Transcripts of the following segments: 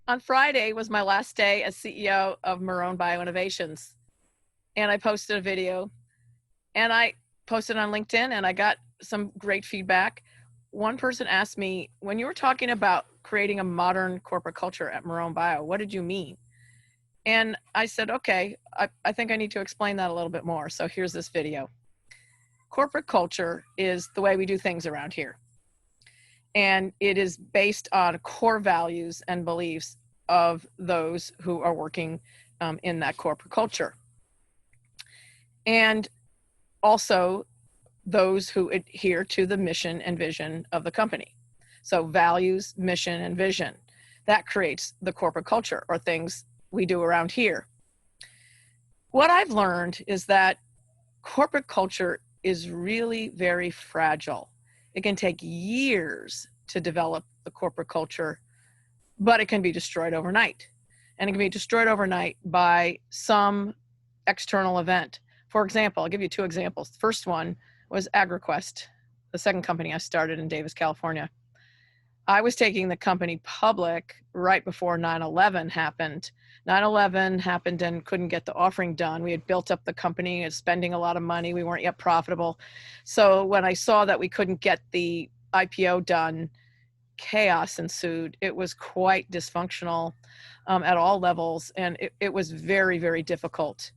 on Friday was my last day as CEO of Marrone Bioinnovations. And I posted a video and I posted on LinkedIn and I got some great feedback. One person asked me, when you were talking about creating a modern corporate culture at Marrone Bio, what did you mean? And I said, okay, I think I need to explain that a little bit more. So here's this video. Corporate culture is the way we do things around here. And it is based on core values and beliefs of those who are working in that corporate culture. And also those who adhere to the mission and vision of the company. So values, mission, and vision. That creates the corporate culture, or things we do around here. What I've learned is that corporate culture is really very fragile. It can take years to develop the corporate culture, but it can be destroyed overnight. And it can be destroyed overnight by some external event. For example, I'll give you two examples. The first one was AgriQuest, the second company I started in Davis, California. I was taking the company public right before 9/11 happened. 9/11 happened and couldn't get the offering done. We had built up the company and spending a lot of money. We weren't yet profitable. So when I saw that we couldn't get the IPO done, chaos ensued. It was quite dysfunctional at all levels, and it was very, very difficult.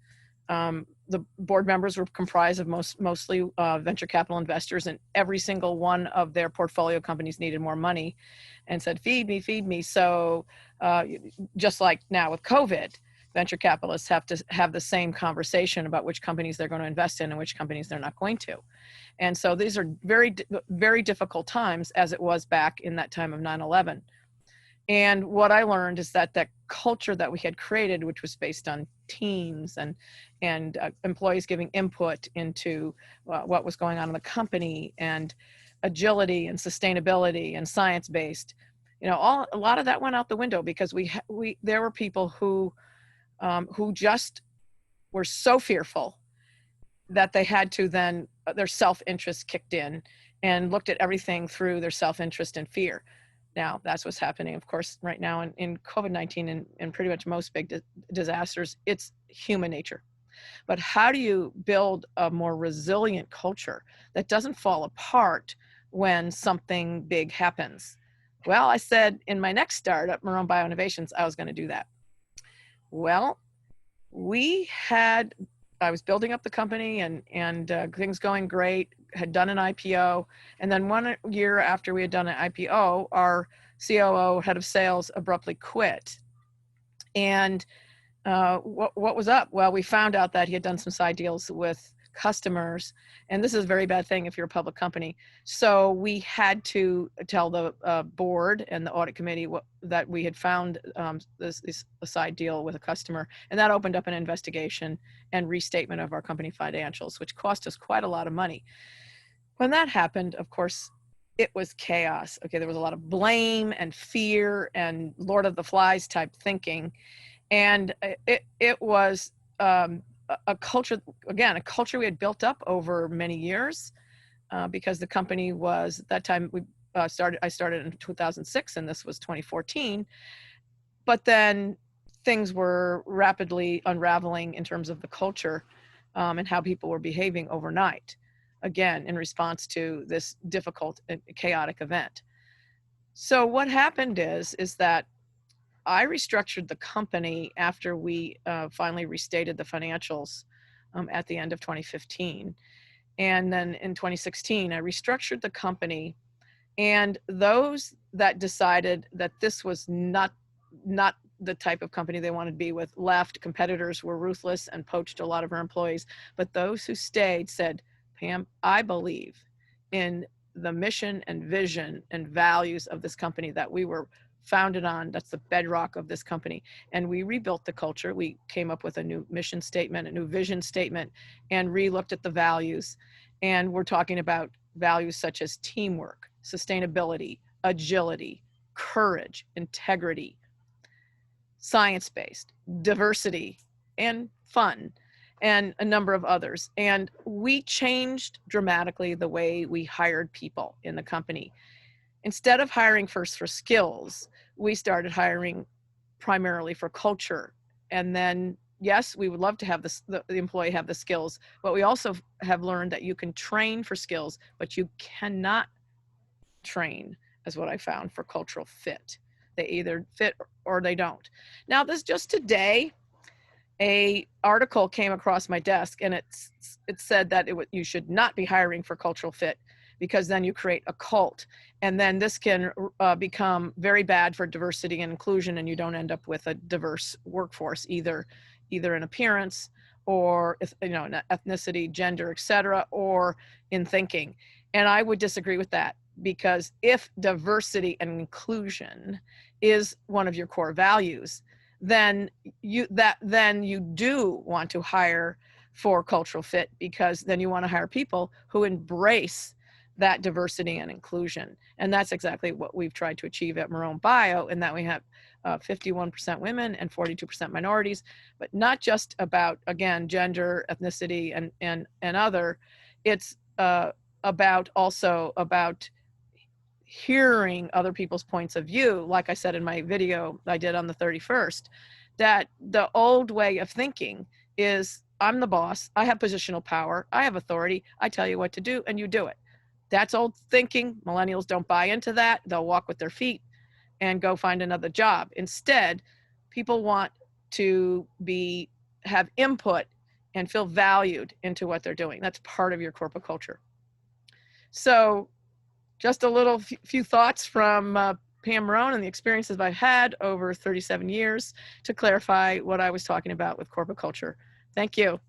The board members were comprised of mostly venture capital investors, and every single one of their portfolio companies needed more money and said, feed me, feed me. So just like now with COVID, venture capitalists have to have the same conversation about which companies they're going to invest in and which companies they're not going to. And so these are very, very difficult times, as it was back in that time of 9/11. And what I learned is that that culture that we had created, which was based on teams and employees giving input into what was going on in the company, and agility and sustainability and science-based, a lot of that went out the window, because there were people who just were so fearful that they had to then, their self-interest kicked in and looked at everything through their self-interest and fear. Now, that's what's happening, of course, right now in COVID-19 and pretty much most big disasters. It's human nature. But how do you build a more resilient culture that doesn't fall apart when something big happens? Well, I said in my next startup, Marrone Bioinnovations, I was going to do that. Well, I was building up the company and things going great, had done an IPO. And then 1 year after we had done an IPO, our COO, head of sales, abruptly quit. And what was up? Well, we found out that he had done some side deals with customers, and this is a very bad thing if you're a public company. So we had to tell the board and the audit committee that we had found this a side deal with a customer, and that opened up an investigation and restatement of our company financials, which cost us quite a lot of money. When that happened, of course, it was chaos. Okay, there was a lot of blame and fear and Lord of the Flies type thinking. And it was a culture, again, a culture we had built up over many years, because the company was, at that time, I started in 2006 and this was 2014. But then things were rapidly unraveling in terms of the culture and how people were behaving overnight, again, in response to this difficult and chaotic event. So what happened is that I restructured the company after we finally restated the financials at the end of 2015. And then in 2016, I restructured the company, and those that decided that this was not the type of company they wanted to be with left. Competitors were ruthless and poached a lot of our employees. But those who stayed said, Pam, I believe in the mission and vision and values of this company that we were founded on. That's the bedrock of this company. And we rebuilt the culture. We came up with a new mission statement, a new vision statement, and re-looked at the values. And we're talking about values such as teamwork, sustainability, agility, courage, integrity, science-based, diversity, and fun, and a number of others. And we changed dramatically the way we hired people in the company. Instead of hiring first for skills, we started hiring primarily for culture. And then, yes, we would love to have the employee have the skills, but we also have learned that you can train for skills, but you cannot train, as what I found, for cultural fit. They either fit or they don't. Now, this just today, a article came across my desk, and it said that you should not be hiring for cultural fit, because then you create a cult, and then this can become very bad for diversity and inclusion, and you don't end up with a diverse workforce, either in appearance or in ethnicity, gender, etc., or in thinking. And I would disagree with that, because if diversity and inclusion is one of your core values, then you do want to hire for cultural fit, because then you want to hire people who embrace that diversity and inclusion. And that's exactly what we've tried to achieve at Marrone Bio, in that we have 51% women and 42% minorities, but not just about, again, gender, ethnicity, and other. It's about hearing other people's points of view. Like I said in my video I did on the 31st, that the old way of thinking is, I'm the boss, I have positional power, I have authority, I tell you what to do and you do it. That's old thinking. Millennials don't buy into that. They'll walk with their feet and go find another job. Instead, people want to have input and feel valued into what they're doing. That's part of your corporate culture. So just a little few thoughts from Pam Marrone and the experiences I've had over 37 years to clarify what I was talking about with corporate culture. Thank you.